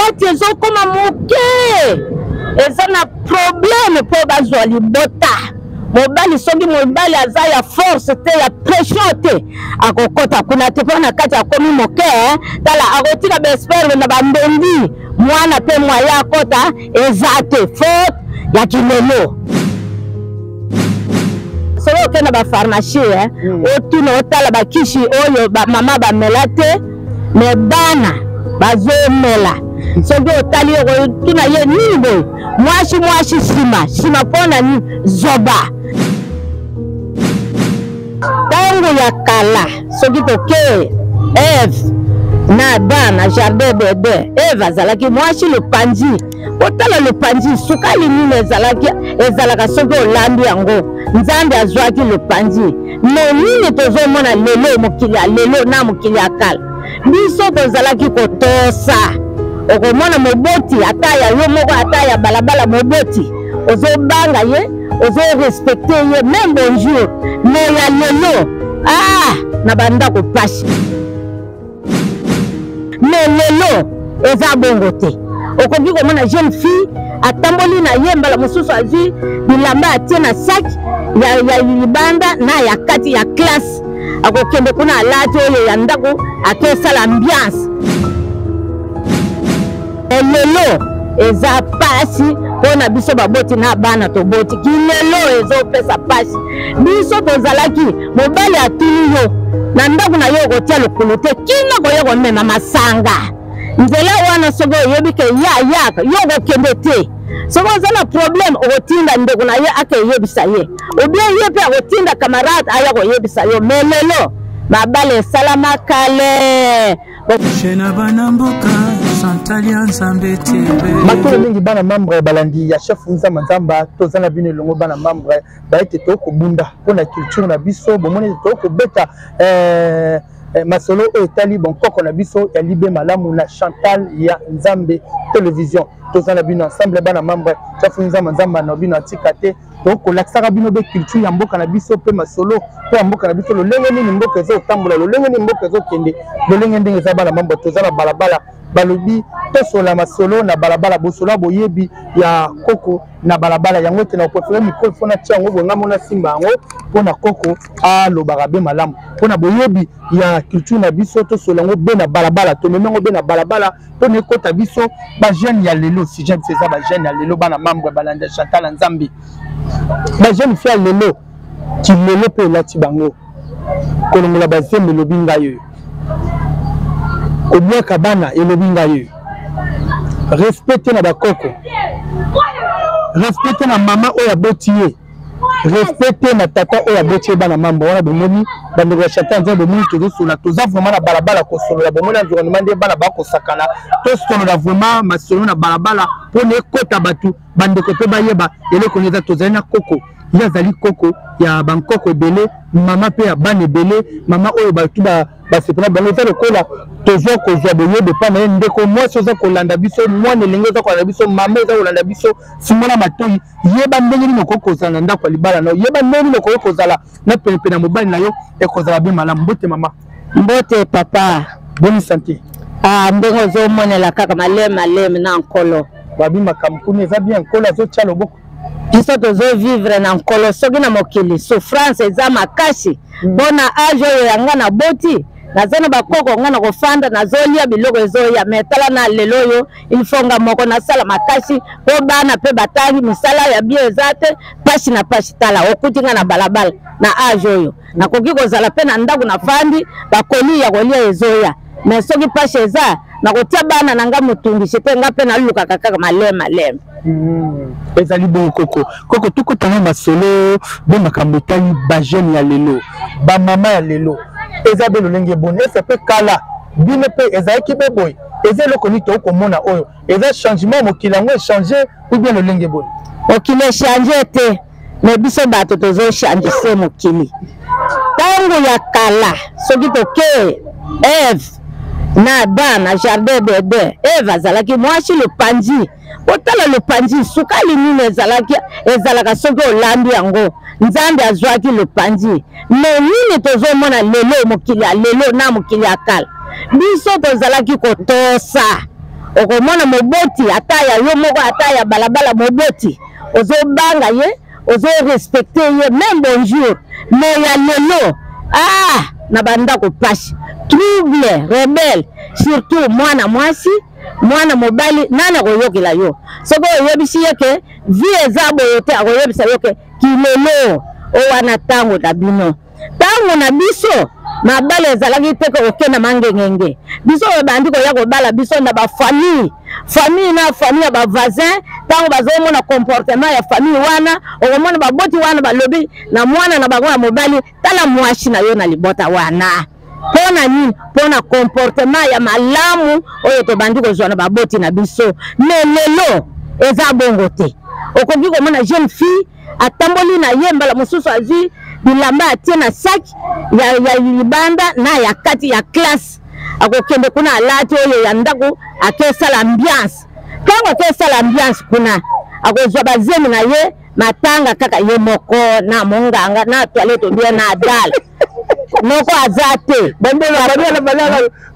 fête ezokoma moke eza na problème po bazwa libota mobali soki mobali aza ya force te ya pression te akokota kuna te pona kati akomi moke tala akotika besperme na bambendi mwana pe mwaya akota eza te faute ya kilelo solo kena ba pharmacie otuna otala bakishi oyo ba mama bamela te me bana bazomela soki otali otuna ye nini boye mwashi sima pona ni zoba tango ya kala soki toke Eve na bana jardin bebe Eve azalaki mwashi lupanzi otala lupanzi sukali nini ezalaka soki olambi yango nzambe azwaki lupanzi me nini tozomona lelo mokili ya lelo na mokili ya kala biso tozalaki kotosa okomona moboti ata ya yo moko ata ya balabala moboti ozobanga ye ozo respecte ye même bonjour me ya lelo na banda ko pashi me lelo eza bongo te okoki komona jeune fille atamboli na ye mbala mosusu azwi bilamba atie na sac ya libanda na ya kati ya classe akokende kuna alati oyo ya ndako akesala ambiance lelo eza pasi pona biso baboti na bana toboti kilelo ezopesa pasi biso tozalaki mobali atuni yo na ndako na yo kotia lokolo te kina koya komema masanga nzela wana sogo oyebike yaka yo kokende te sogo oza na problème okotinda ndeko na ye akeyebisa ye obien ye mpe akotinda camarade aya koyebisa yo me lelo mabale salama kale Shena bana mboka Santalia Nzambe TV Makolo mingi bana membre balandi ya chef Nzamba Nzamba tozana bino longo bana membre ba ete to ko bunda pona culture na biso bomoni to ko beta masolo etali bon koko na biso ya libe malamu na Chantal ya Nzambe télévision tozana bino ensemble bana membre chef Nzamba Nzamba na bino atikate to ko laksaka bino be culture ya mboka na biso pe masolo pe mboka na biso lo lenge ni mboka ezo tambola lo lenge ni mboka ezo kende lo lenge ndenge za bana membre tozana balabala balobi tosola masolo na balabala bosola boyebi ya koko na balabala yango te na préférer micro fona tiango bonga mona simba yango pona koko a lo barabe malamu pona boyebi ya culture na biso tosola ngo be na balabala to memengo be na balabala to ne kota biso ba jeune ya lelo si jeune c'est ba jeune ya lelo bana membre balanda Chantal Nzambe ba jeune fia lelo ki lelo pe lati bango kolongola ba zembe lobinga yo Obia kabana elobinga yo respecte na bakoko respecte na mama oya botiye respecte na tata oya botiye bana mambo wana bomoni bandeko ya Chantal Nzambe bomoni tozosola toza vraiment na balabala kosolola bomoni environnement nde bana bakosakana tosolola vraiment masolo na balabala pona ekota batu bandeko pe bayeba eloko neza tozali na koko yazali koko ya bankoko ebele mama pe ya bana ebele mama oyo batu basepela bango eza lokola tozwa kozwa boyebe pa na ye ndeko mwasi oza kolanda biso mwana elenge oza kolanda biso mama eza kolanda biso simona matoi yeba ndenge nini okoki kozala na ndako ya libala na yo yeba ndenge nini okoki kozala na penepene ya mobali na yo ekozala be malamu mbote mama mbote papa boni santé ndenge ozomonela kaka maleme na nkolo babi makambo kuna eza bien nkolo azotya loboko biso tozovivre na nkolo soki na mokili souffrance eza makasi mpona age oyo yanga na boti naza na bakoko nga na kofanda nazolia biloko ezoya me tala na lelo oyo ilfonga moko nasala makasi po bana mpe batangi misala ya bie eza te pasi na pasi tala okuti nga na balabala na age oyo nakoki kozala mpe na ndako na fandi bakoli ya kolia ezoya me soki pasi eza nakotia bana na nga motungisi te nga mpe nalukaka kaka maleme ezali bon koko tukotanga masolo be makambo etali ba jeune ya lelo ba mama ya lelo eza be lolenge boni esa pe kala bino pe ezalaki be boy eza eloko nini tokomona oyo eza changement mokili yango echange ou bien lolenge boni mokili echange te me biso bato tozochange se mokili ntango ya kala soki toke Eve na Adam na jardin bebe Eve azalaki mwashi lupanzi otala lupanzi sukali nini ezalaka soki olambi yango nzambe azwaki lupanzi me nini tozomona lelo mokili ya lelo na mokili ya kala biso tozalaki kotosa okomona moboti ataya yo moko ataya balabala moboti ozo banga ye ozo respecter ye même bonjour mais ya lelo na banda ko pashi trouble rebelle surtout mwana mwasi mwana mobali nana koyokela yo soko oyebisi yeke vie ezabo yote akoyebisa yoke kilelo owana tango na bino tango na biso mabala ezalaki teke okenda mangengenge biso bandi koya kobala biso na ba famille na famille ya ba voisin tango bazomona comportement ya famille wana okomona baboti wana balobi na mwana na bango ya mobali tala mwashi na yo na libota wana pona nini pona comportement ya malamu oyo to bandi kozwa na baboti na biso lelo eza bongo te okoki komona jeune fille atamboli na ye mbala mosusu azwi bilamba atie na sac ya libanda na ya kati ya classe akokende kuna alati oyo ya ndako akesala ambiance tango akesala ambiance kuna akozwa bazemi na ye matanga kaka ye moko na monganga na toilette bien na dal noko azate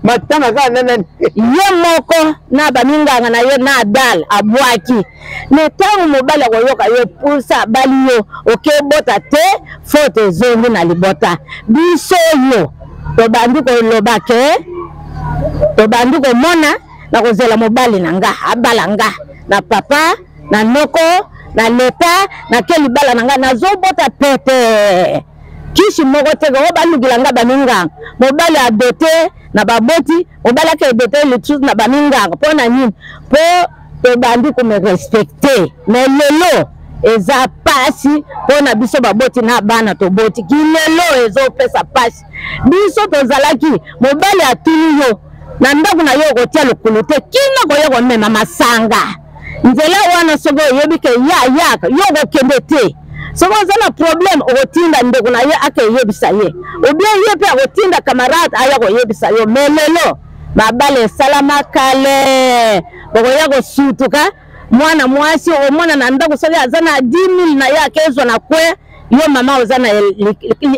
matanga ka nene ye moko na baninganga na ye na dal abwaki ne tango mobala koyoka ye pusa bali yo okebota te faute zongi na libota biso yo to bandi ko lobake to bandi ko mona na kozela mobali na nga abala nga na papa na noko na leta na keli bala na nga nazobota pete kishi moko teke o balugila nga baninga mobali adote na baboti mobali ake dote le truc na baninga pona nini po to bandi ko me respecter mais lelo eza pasi pona biso baboti na bana to boti kilelo ezo pesa pasi biso tozalaki mobali atuni yo na ndako na yo kotia lokolo te kina koya komema masanga nzela wana sogo yebike ya yo kokende te soko zana problem okotinda ndeko na ye ake yebisa ye obien ye pe akotinda camarade aya koyebisa yo melelo mabale salama kale bokoya kosutuka mwana mwasi omona na ndako soki aza na 10,000 na ye akezwa na kwe yo mama oza na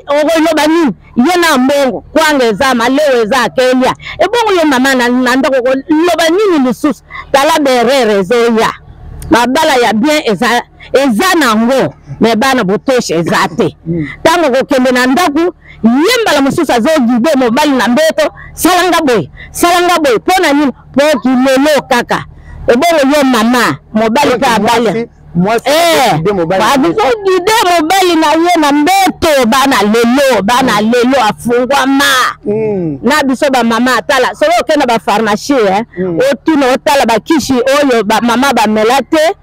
okoyoba nini ye na mbongo kwanga eza maleo eza akelia ebongo yo mama na ndako loba nini lisusu tala berere ezoya mabala ya bien eza nango me bana botoshe eza te tango kokende na ndako yembala mosusu azogide mobali na mbeto salanga boy pona nini po kilelo kaka ebongo yo mama mobali ka abali gide mobali na ye na mbeto bana lelo afungwama na biso ba mama atala solo okenda ba pharmacie otuna otala bakishi oyo ba mama bamelate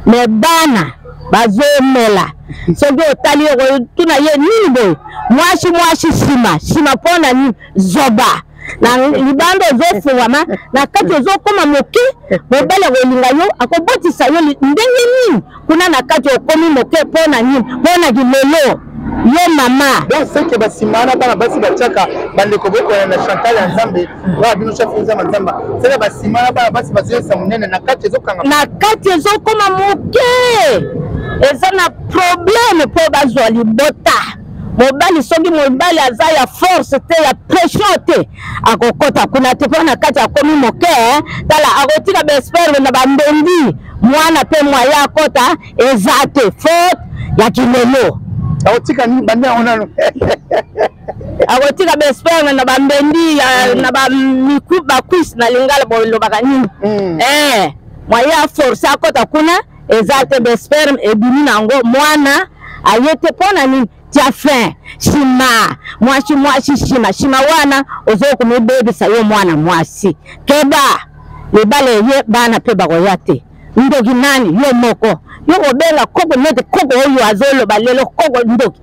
me bana bazomela soki otali otuna ye nini boy mwashi sima pona ni zoba na libando zofungwama na kati ozokoma moke mobali akolinga yo akobotisa yo ndenge nini kuna na kati okomi moke pona nini pona kilelo yo mama donc c'est que basimana bana basi bachaka bandeko boko na Chantal ya Nzambe wa bino chafunza manzamba c'est que basimana bana basi bazesa munene na kati ezokanga na kati ezokoma moke eza na problème po bazwa libota mobali soki mobali aza ya force te ya pression te akokota kuna te pona kati akomi moke tala akotika besperme na bambendi mwana pe mwaya akota eza te faute ya kilelo akotika ni banda onano akotika besperme na bambendi na bamiku bakwisi na lingala bolobaka nini mwaya force akota kuna eza te besperme ebimi nango mwana ayete pona nini tia fin shima mwashi shima wana ozo kumibebisa yo mwana mwasi keba libale ye bana pe bakoyate ndoki nani yo moko yo obenga koko nete koko oyo azolo balelo koko ndoki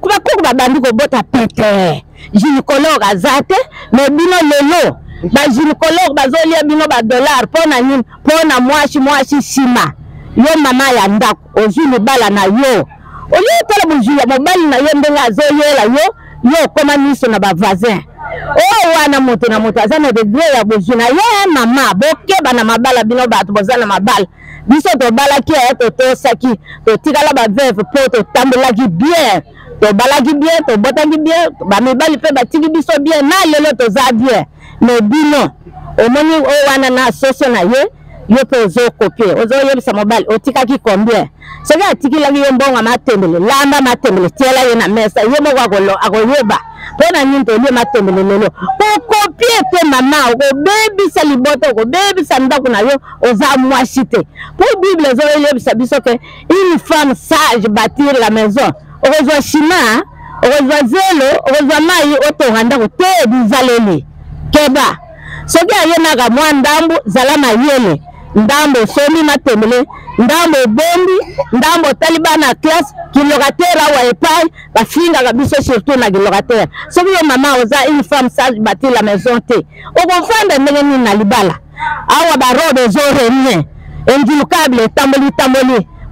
kuba koko babandi ko bota pete gynécologue azate me bino lelo ba gynécologue bazolia bino ba dollar pona nini pona mwashi shima yo mama ya ndako ozulu bala na yo oli tala bujuya mobali na yo ndenga azoyela yo koma miso na ba voisin wana moto na moto azana degré ya bojuna ye mama bokeba na mabala bino bato bozana mabala biso to balaki to tosaki to tikala ba veuve po to tambelaki bien to balaki bien to botaki bien ba mibali pe batiki biso bien na lelo to za bien mais bino omoni o wana na soso na ye yo pe ozo copier ozo yebisa mobile otikaki combien soki atikilaki yo mbongo matembele lamba matembele tiela ye na mesa ye moko akoyeba mpona nini tolie matembele lelo okopie te mama okobebisa libota okobebisa ndako na yo oza mwasi te po bible ezoyebisa biso ke une femme sage bâtir la maison okozwa chima okozwa zelo okozwa mai otonga ndako te bizaleli keba soki ayenaka mwa ndambo zala mayele ndambo somi matembele ndambo bombi ndambo talibana classe kilocataire awa epai bafinga kabiso surtout na kilocataire soki yo mama oza une femme sage bâtir la maison te okofanda ndenge nini na libala awa barobe ezoremie enjulukable etamboli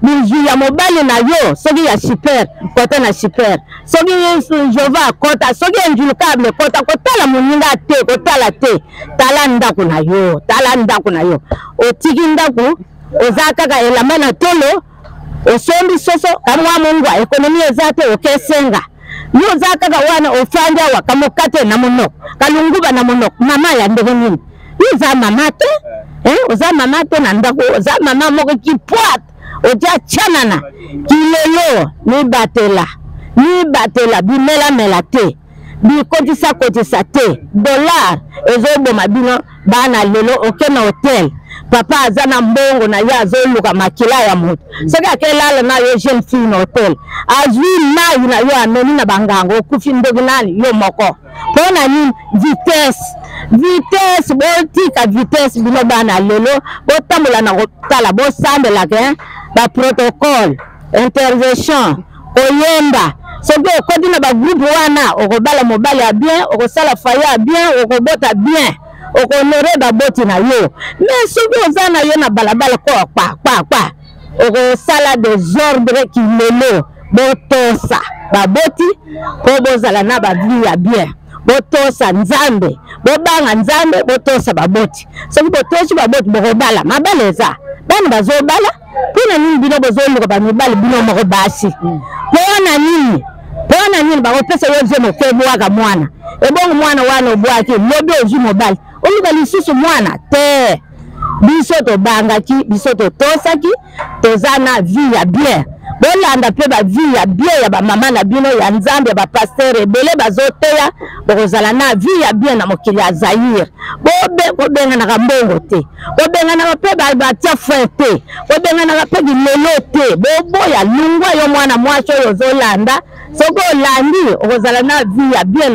bijou ya mobali na yo soki ya super kota na super soki jova kota soki enjulukable kota kotala moninga te kotala te tala ndako na yo otiki ndako oza kaka elamba na tolo osombi soso kamwa mungwa ekonomi eza te okesenga yo oza kaka wana ofandi awa kamokate na monoko kalunguba na monoko mama ya ndenge nini oza mama te oza mama te na ndako oza mama moko kipwata oja chanana kilelo nibatela bimela te bikotisa te dollar ezoboma bino bana lelo oke na hotel papa aza na mbongo na ye azoluka makila ya moto soki akelala na yo jeune fille na hotel azwi mai na yo ameni na bangango okufi ndenge nani yo moko mpona nini vitesse botika vitesse bino bana lelo botambola na kotala bosambelaka baprotocole intervention koyemba soki okoti na bagroupe wana okobala mobali ya bien okosala faye ya bien okobota bien okonore baboti na yo mais soki oza na yo na balabala ko kpa okosala desordre kilelo botosa baboti po bozala na bavie ya bien botosa nzambe bobanga nzambe botosa baboti soki botosi baboti bokobala mabala eza bana bazobala mpona nini bino bozoluka bamibali bino moko basi mpona nini bakopesa yo zemo fe bwaka mwana ebongo mwana wana obwaki lobi ozwi mobali oluka lisusu mwana te biso tobangaki biso totosaki toza na vie ya bien bolanda pe bavie ya bien ya bamama na bino ya nzambe ya bapaster ebele bazoteya bokozala na vie ya bien na mokili ya Zaire kobenganaka mbongo te kobenganaka mpe batia fin te kobenganaka mpe bilelo te boboya lungwa yo mwana mwasi oyo ozolanda soki olandi okozala na vie ya bien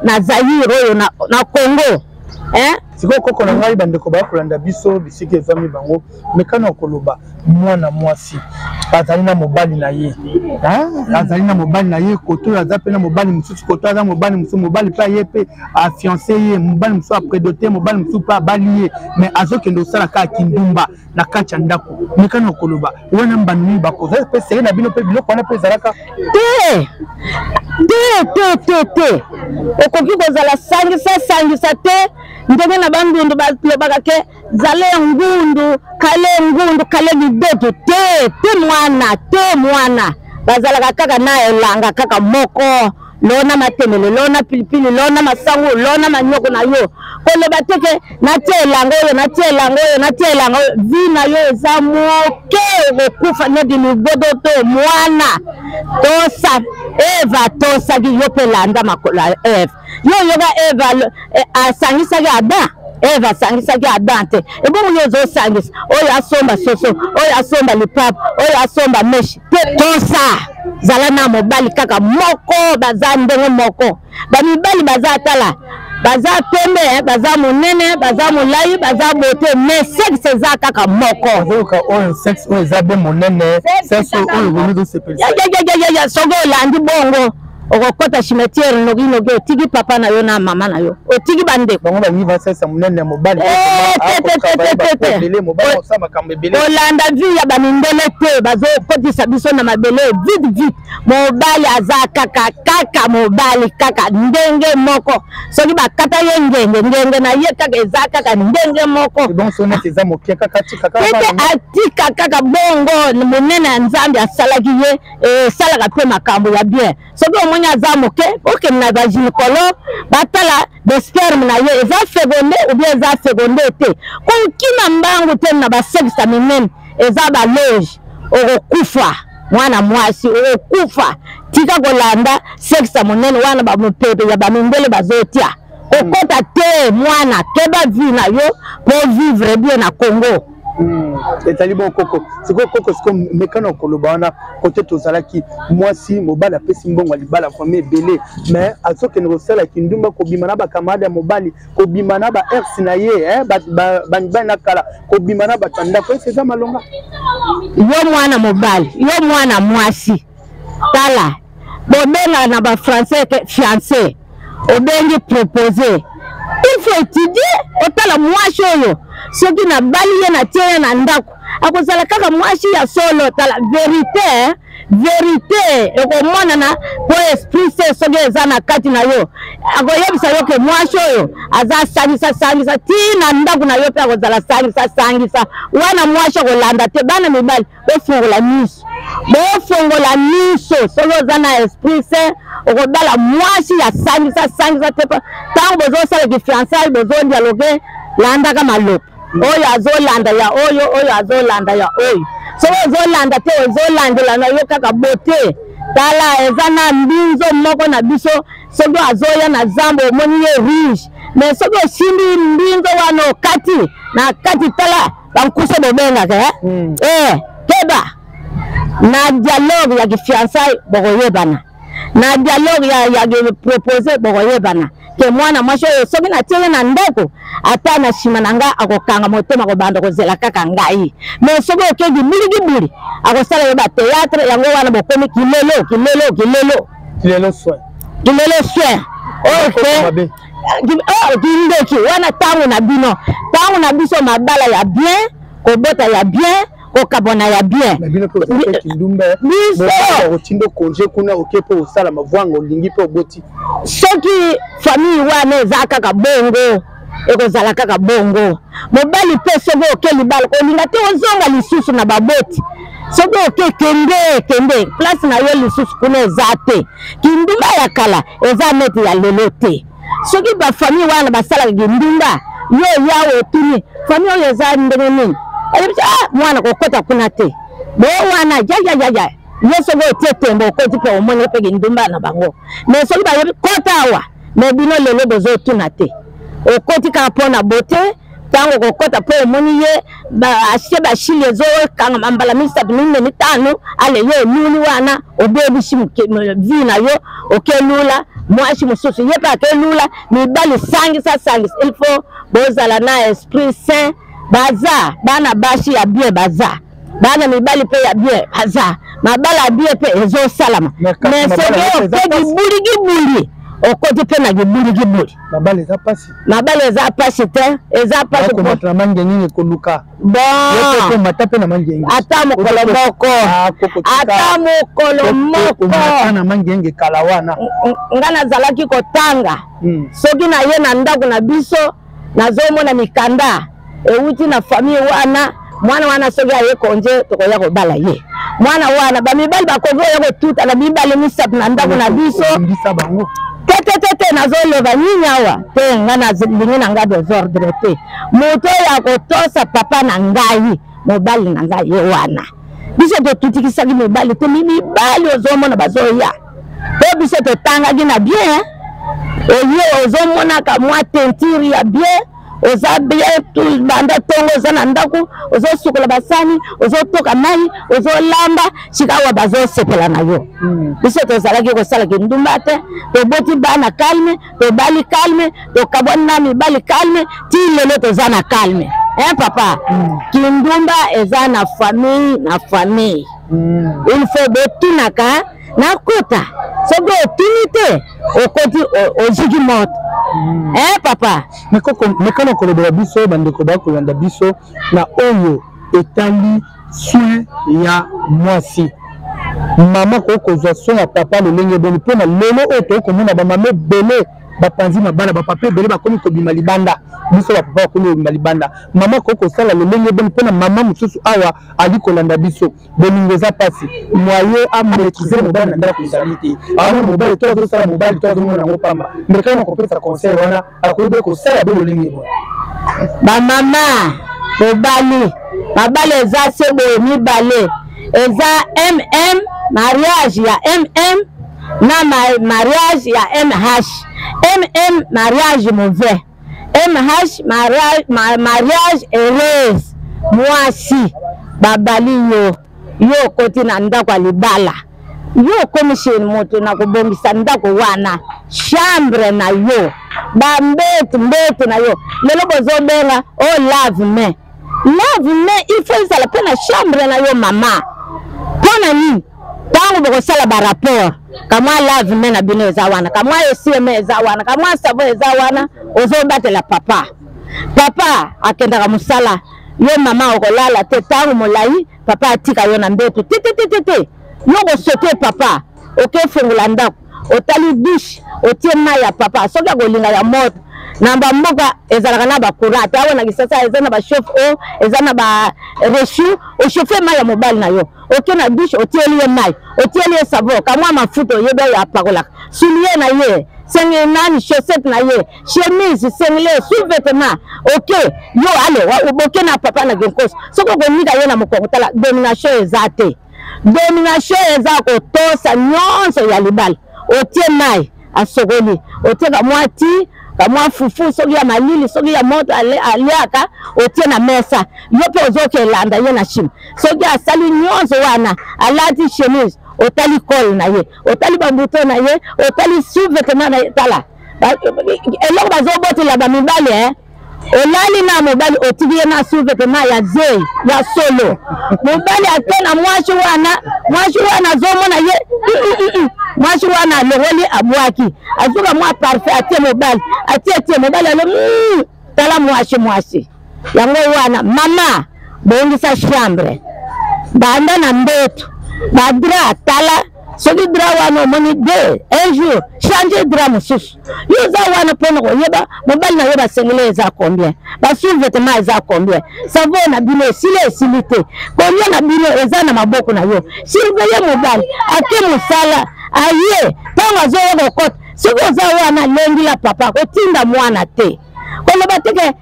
na Zaire oyo na Congo siko koko na ngai bandeko bakolanda biso bisiki ezami bango mekano okoloba mwana mwasi azali na mobali na ye azali na mobali na ye koto aza pe na mobali mususu koto aza mobali mususu mobali pa ye pe a fiancé ye mobali mususu a prédoté mobali mususu pa bali ye mais azokende osala ka kindumba na kati ya ndako mekano okoloba wana mbanu bakoza pe sere na bino pe biloko wana pe ezalaka te okoki kozala sangisa te ndenge na bandundu balobaka ke zale ngundu kale libeto te mwana bazalaka kaka na elanga kaka moko lona matemele lona pilipili lona masangu lona manyoko na yo koloba teke natie elanga oyo vi na yo eza moke okokufa nedi libodo to mwana tosa Eva tosaki yo pe landa makolo ya Eva yo yoga Eva asangisaki Adam Eva asangisaki Adam te ebongo yo ozosangisa oyo asomba soso oyo asomba lipapa oyo asomba meshi te tosa zala na mobali kaka moko baza ndenge moko bamibali baza tala baza pembe baza monene baza molai baza bote mais sexe za kaka moko oyo sexe oyo za be monene sexe oyo bonido sepelisa ya sogo landi bongo okokota cimetière nogi otiki papa na yo na mama na yo otiki bandeko bango banyiva sexe monene mobali olanda vie ya bamindele te bazokotisa biso na mabele vite mobali aza kaka mobali kaka ndenge moko soki bakata ye ngenge na ye kaka eza kaka ndenge moko atika kaka bongo monene ya nzambe asalaki ye esalaka mpe makambo ya bien soki omoni mwanya aza moke oke na ba gynécologue batala de sperme na ye eza fécondé ou bien eza fécondé te ko kima mbangu te na ba sexe minene eza ba loge okufa mwana mwasi okufa tika kolanda sexe monene wana ba mopepe ya ba mindele bazotia okota te mwana keba vie na yo pour vivre bien na Congo. etali bon koko siko koko siko mekano koloba wana côté tozalaki mwasi mobali apesi mbongo libala famille ebele mais azoke ne kosala kindumba kobima na bakamada ya mobali kobima na ba ex na ye banibali na kala kobima na batanda ko eza malonga yo mwana mobali yo mwana mwasi tala bobenga na ba français que fiancé obengi proposer il faut étudier otala mwasi oyo soki na bali ye na tie na ndako akozala kaka mwasi ya solo tala vérité vérité ekomona na po esprit se soki eza na kati na yo akoyebisa yo ke mwasi oyo aza sangisa ti na ndako na yo mpe akozala sangisa wana mwasi akolanda te bana mibali bofongola miso soki oza na esprit se okobala mwasi ya sangisa te ntango bozosala kifiançaille bozodialoge landaka malopo oyo azolanda ya oyo azolanda ya oyo so ozolanda te ozolandela na yo kaka bote tala eza na mbinzo moko na biso soki azoya na zambo omoni ye riche mais soki osimbi mbinzo wana okati na kati tala bankuse bobengaka keba na dialogue ya kifiançaille bokoyebana na dialogue ya proposer bokoyebana ke mwana mwasi oyo soki natie na ndako ata na nsima na nga akokanga motema kobanda kozela kaka ngai mais soki okegi buligibuli akosala yo bateatre yango wana bokomi kilelo soin kindeki wana ntango na biso mabala ya bien kobota ya bien kokabona ya bien soki famille wana eza kaka bongo ekozala kaka bongo mobali mpe soki oke libala kolinga te ozonga lisusu na baboti soki oke kende place na yo lisusu kuna eza te kindumba ya kala eza neti ya lelo te soki bafamille wana basalaka kindumba yo yawe otuni famille oyo eza ndenge nini mwana kokota kuna te bo wana jajajaja yo soki otie tembo okoti mpe omoni mpe kindumba na bango mais soki bayebi kota awa mais bino lelo bozotuna te okoti kaka mpo na bote ntango kokota mpo omoni ye asie bashili ezokanga mambala 3 ale yo oluli wana obebisi vi na yo okelula mwasi mosusu ye mpe akelula mibali sangisa il faut bozala na esprit saint baza bana basi ya bien baza bana mibali pe ya bien baza mabala ya bien pe ezosalama mais soki okedi buligibuli okoti pe na gibuli mabala eza pasi te eza pasi komata mange nini koluka bon mata pe na mange ata mokolo moko na mange kala wana nga nazalaki kotanga soki na ye na ndako na biso nazomona mikanda euti na famille wana mwana wana soki aye konje tokoya kobala ye mwana wana bamibali bakoki oya kotuta na mibali misato na ndako na biso tete nazoleva nini awa te nga nalingi na nga desordre te moto ya kotosa papa na ngai mobali na ngai ye wana biso totutikisaki mibali te mibali ozomona bazoya po biso totangaki na bien oye ozomonaka mwa tentire ya bien oza bien banda tongo oza na ndako ozosukola basani ozotoka mai ozolamba sikawa bazosepela na yo biso tozalaki kosala kindumba te toboti bana calme tobali calme tokabwani na mibali calme ti lelo toza na calme papa kindumba eza na famille il faut botunaka nakota soki otuni te okoti oziki moto papa mekana kolobela biso bandeko bakolanda biso na oyo etali soin ya mwasi mama kokozwa soin ya papa lolenge boni mpona lelo oyo tokomona bamama ebele bapanzi mabana bapapa ebele bakomi kobima libanda biso bapapa bakomi kobima libanda mama kokosala lolenge boni mpona mama mosusu awa ali kolanda biso bolingo eza pasi moye amaîtriser mobali na ndako ezali te awana mobali to azosala mobali to azomona yango pamba mbekaka na kopesa conseil wana akoyeba kosala be lolenge boye bamama mobali eza se boye mibale eza mariage ya na mariage ya mariage mauvais mariage heureuse mwasi babali yo koti na ndako libala yo komisheni moto na kubongisa ndako wana chambre na yo mbetu na yo lelo bozobenga lave main il faut ça la peine chambre na yo mama pona nini tango bokosala ba rapport kamwa lave main na bino eza wana kamwa esime eza wana kamwa savo eza wana ozobatela papa akendaka musala yo mama okolala te tango molai papa atika yo na mbetu tete yo kosote papa okefungula ndako otali douche otie mai ya papa soki akolinga ya moto namba mboka ezalaka na bakurate awo na kisasa eza na bachauffe eza na ba rechu ochauffe mai ya mobali na yo oke na douche otieli ye mai otieli ye savon kamwa mafuta oyeba ya pakolaka soulier na ye senge nani chaussette na ye chemise sengle sous-vêtement ok yo ale oboke na papa na genkos soko konika ye na mokongo tala domination eza te domination eza kotosa nyonso ya libala otie mai asogoli otie kamwa fufu soki ya malili soki ya moto aliaka otie na mesa yo pe ozokelanda ye na shima soki asali nyonso wana alati chemise otali col na ye otali bambuto na ye otali sous-vêtement na ye tala eloko bazobotela bamibale olali na mobali otiki ye na sous-vêtement ya zei ya solo mobali ate na mwasi wana azomona ye mwasi wana alongoli abwaki azuka mwa parfait atie mobali atie mobali alo tala mwasi yango wana mama bongisa chambre banda na mbetu badra tala soki dra wana omoni un jour changer dra mosusu yo za wana mpona koyeba mobali na yo basengele eza combien basous-vêtement eza combien savo na bino esili te combien na bino eza na maboko na yo surveille mobali ake mosala aye ntango azoya kokota soki oza wana lengila papa kotinda mwana te koloba teke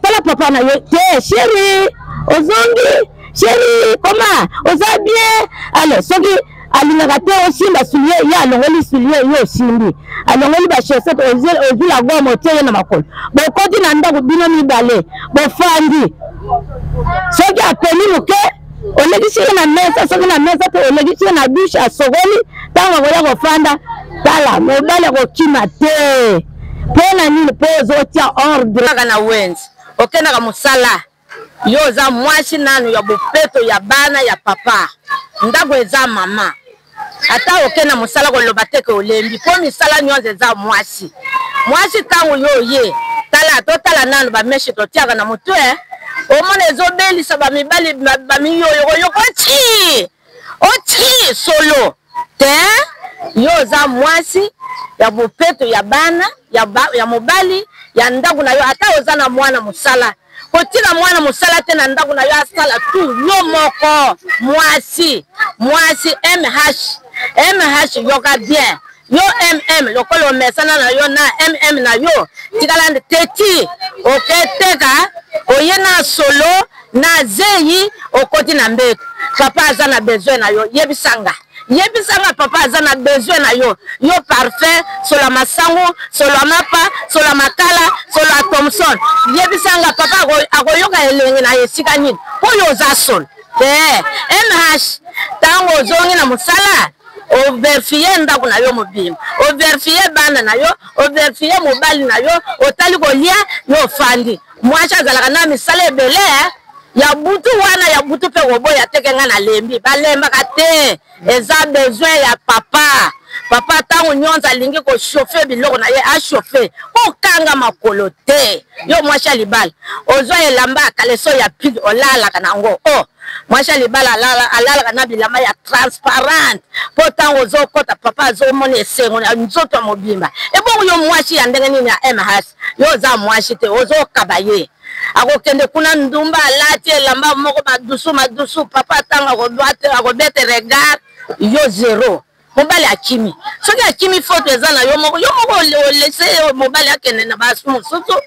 tala papa na yo te chéri ozongi chéri koma oza bien ale soki alingaka te osimba soulier ye alongoli soulier yo osimbi alongoli bachaussette ozwi la gomme otie ye na makolo bokoti na ndako bino mibale bofandi soki apeli moke olegisi ye na mesa soki na mesa te olegisi ye na douche asogoli ntango akoya kofanda tala mobali akokima te mpona nini mpo ozotia ordre kaka na wenzi okendaka mosala yo oza mwasi nanu ya bopeto ya bana ya papa ndako eza mama ata okenda mosala koloba teke olembi po misala nyonso eza mwasi ntango yo ye tala totala nanu bameshe totiaka na motu omona ezobelisa bamibali bamiyoyo koyoko oti solo te yo oza mwasi ya bopeto ya bana ya mobali ya ndako na yo ata oza na mwana mosala kotika mwana mosala te na ndako na yo asala tu yo moko mwasi MH yoka bien yo lokolo mesana na yo na na yo tikala teti oketeka oye na solo na zeyi okoti na mbeto papa aza na besoin na yo yebisanga papa aza na besoin na yo parfait sola masango sola mapa sola makala sola Thompson yebisanga papa akoyoka elenge na esika nini oyo za sol MH tango zongi na musala o verifie ndako na yo mobimba o verifie bana na yo o verifie mobali na yo otali kolia yo fandi mwasha zalaka na misala ebele ya butu wana ya butu pe koboya tekenga na lembi balemba kate eza besoin ya papa tango nyonza lingi ko chauffer biloko na ye a chauffer ko kanga makolo te yo mwasha libala ozwa elamba kaleso ya pig olala kana ngo mwasi alibala alala na bilamba ya transparent po tango ozokota papa azomona esengo na nzoto ya mobimba ebongo yo mwasi ya ndenge nini ya MH yo oza mwasi te ozokaba ye akokende kuna ndumba alati elamba moko madusu papa tango akobete regard yo zero mobali akimi soki akimi foto eza na yo moko olese mobali akende na basu mosusu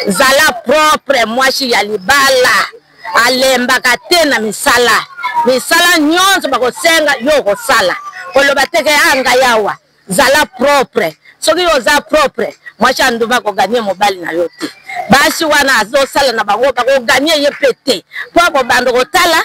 zala propre mwasi ya libala alembaka te na misala nyonso bakosenga yo kosala koloba teke anga yawa zala propre soki oza propre mwasi anduma koganye mobali na yo te basi wana azosala na bango bakoganye ye pete po akobanda kotala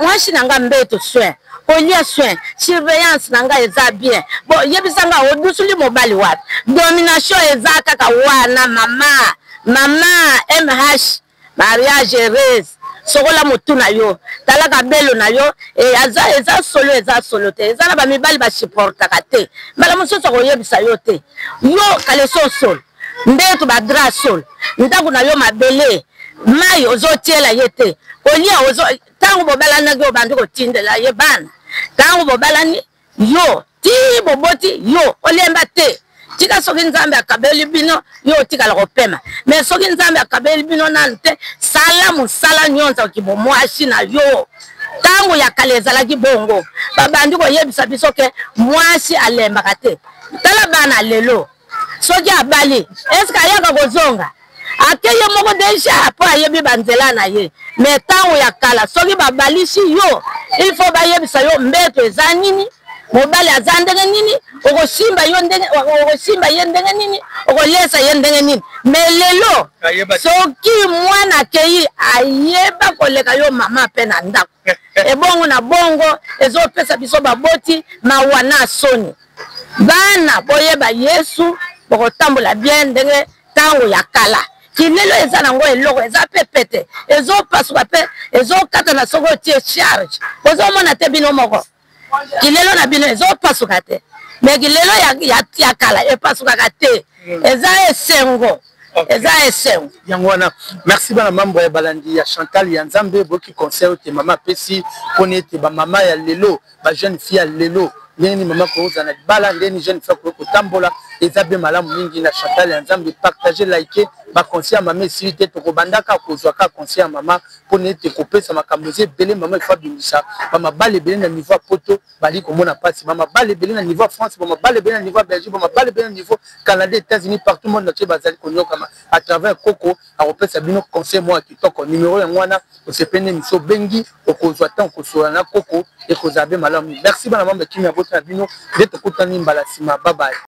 mwasi nanga mbeto soin olia soin surveillance nanga eza bien bon yebisanga odusuli mobali wapi domination eza kaka wana mama MH mariage heureuse sokola motu na yo talaka belo na yo eza solo te eza na bamibali basupportaka te mbala mosusu akoyebisa yo te yo kaleso solo mbeto badra solo ntango na yo mabele mai ozotiela ye te olia tango bobalanaki obandi kotindela ye bana tango bobalani yo ti boboti yo olemba te tika soki nzambe akabeli bino yo otikala kopema mais soki nzambe akabeli bino nanu te sala mosala nyonso okibo mwasi na yo tango ya kala ezalaki bongo babandi koyebisa biso ke mwasi alembaka te tala bana lelo soki abali eske ayaka kozonga akeye moko deja po ayebi banzela na ye mais tango ya kala soki babalisi yo il faut bayebisa yo mbeto eza nini mobali aza ndenge nini okosimba ye ndenge nini okolesa ye ndenge nini mais lelo soki mwana akei ayeba koleka yo mama mpe na ndako ebongo na bongo ezopesa biso baboti mawana soni bana boyeba Yesu bokotambola bien ndenge tango ya kala kilelo eza nango eloko eza pe pete ezopasuka pe ezokata na soko otie charge ozomona te bino moko kilelo na bino ezopasuka te mais kilelo ya kala epasukaka te eza esengo eza esengo yango wana merci bana mambo ya balandi ya Chantal ya Nzambe boki conseil te mama pesi poni ete ba mama ya lelo ba jeune fille ya lelo ndeni mama ko za na bala ndeni jeune fille ko tambola eza be malamu mingi na Chantal ya Nzambe partager liker ba conseil mama si te to kobandaka kozwa ka conseil mama poni ete kopesa makambo bele mama fa bimisa mama bale bele na niveau poto bali komona pasi mama bale bele na niveau France mama bale bele na niveau Belgique mama bale bele na niveau Canada États-Unis partout monde na bazali konyoka à travers Coco a repensé bino conseil moi qui toko numéro ya mwana osepene miso bengi okozwa tant kosola na Coco et kozabe malamu merci bana mamba kimi ya votre bino de tokutani mbala sima bye bye.